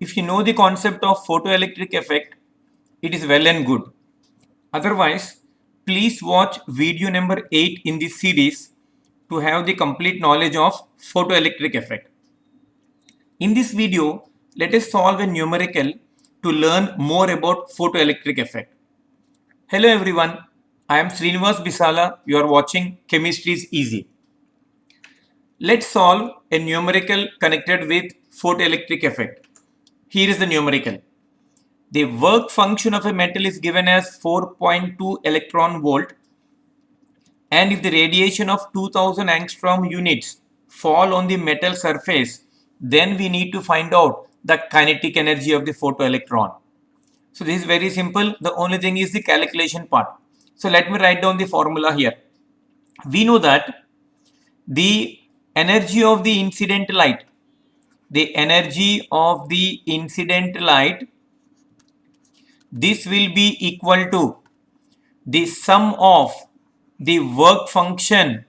If you know the concept of photoelectric effect, it is well and good. Otherwise, please watch video number 8 in this series to have the complete knowledge of photoelectric effect. In this video, let us solve a numerical to learn more about photoelectric effect. Hello everyone, I am Srinivas Bisala. You are watching Chemistry is Easy. Let's solve a numerical connected with photoelectric effect. Here is the numerical. The work function of a metal is given as 4.2 electron volt, and if the radiation of 2000 angstrom units fall on the metal surface, then we need to find out the kinetic energy of the photoelectron. So this is very simple. The only thing is the calculation part. So let me write down the formula here. We know that the energy of the incident light, this will be equal to the sum of the work function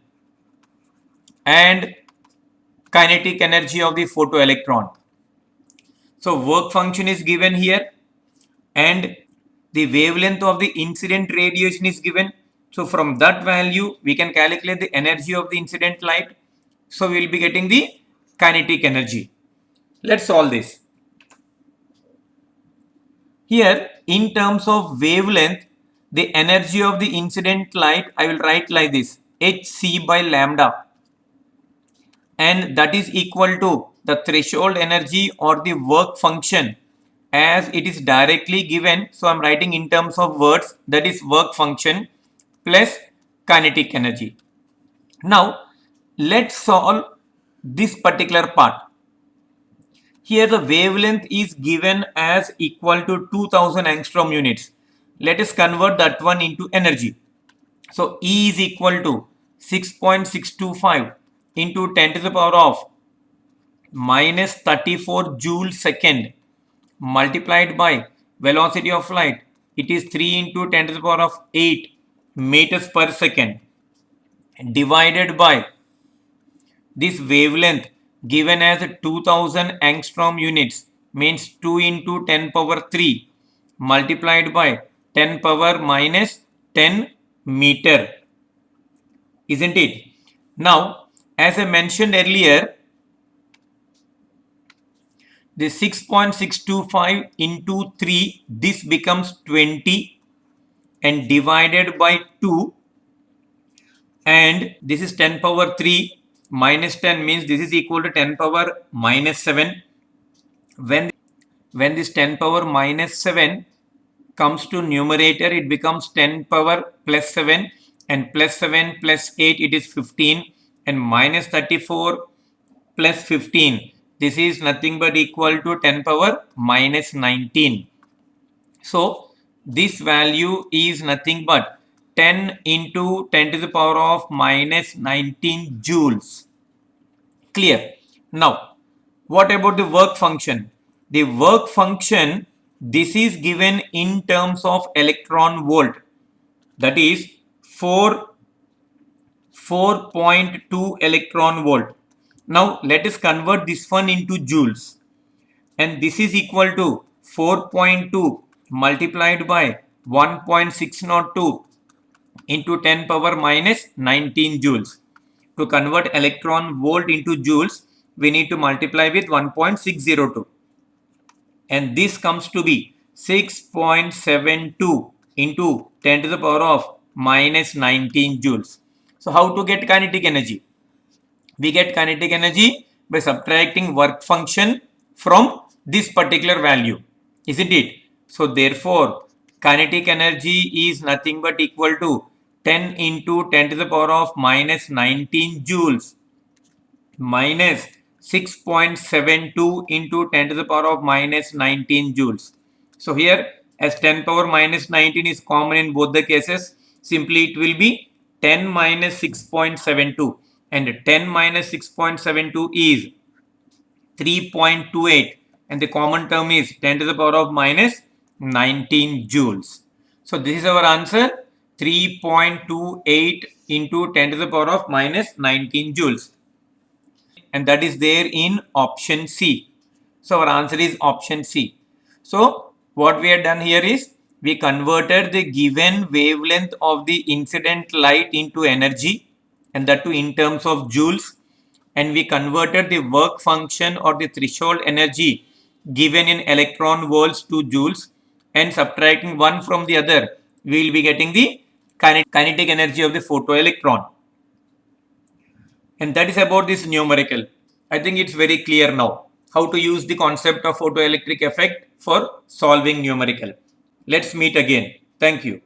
and kinetic energy of the photoelectron. So work function is given here and the wavelength of the incident radiation is given. So from that value we can calculate the energy of the incident light. So we will be getting the kinetic energy. Let's solve this. Here in terms of wavelength, the energy of the incident light I will write like this, hc by lambda, and that is equal to the threshold energy or the work function as it is directly given. So I'm writing in terms of words, that is work function plus kinetic energy. Now let's solve this particular part. Here the wavelength is given as equal to 2000 angstrom units. Let us convert that one into energy. So E is equal to 6.625 into 10 to the power of minus 34 joule second multiplied by velocity of light. It is 3 into 10 to the power of 8 meters per second divided by this wavelength given as 2000 angstrom units, means 2 into 10 power 3 multiplied by 10 power minus 10 meter, isn't it? Now as I mentioned earlier, the 6.625 into 3, this becomes 20 and divided by 2, and this is 10 power 3 minus 10 means this is equal to 10 power minus 7. When this 10 power minus 7 comes to numerator, it becomes 10 power plus 7, and plus 7 plus 8 it is 15, and minus 34 plus 15, this is nothing but equal to 10 power minus 19. So this value is nothing but 10 into 10 to the power of minus 19 joules. Clear? Now what about the work function? The work function, this is given in terms of electron volt, that is 4.2 electron volt. Now let us convert this one into joules, and this is equal to 4.2 multiplied by 1.602 into 10 power minus 19 joules. To convert electron volt into joules, we need to multiply with 1.602, and this comes to be 6.72 into 10 to the power of minus 19 joules. So how to get kinetic energy? We get kinetic energy by subtracting work function from this particular value, isn't it? So therefore kinetic energy is nothing but equal to 10 into 10 to the power of minus 19 joules minus 6.72 into 10 to the power of minus 19 joules. So here as 10 power minus 19 is common in both the cases, simply it will be 10 minus 6.72, and 10 minus 6.72 is 3.28, and the common term is 10 to the power of minus 19 joules. So this is our answer, 3.28 into 10 to the power of minus 19 joules, and that is there in option C. So our answer is option C. So what we have done here is we converted the given wavelength of the incident light into energy, and that too in terms of joules, and we converted the work function or the threshold energy given in electron volts to joules, and subtracting one from the other we will be getting the kinetic energy of the photoelectron. And that is about this numerical. I think it's very clear now how to use the concept of photoelectric effect for solving numerical. Let's meet again. Thank you.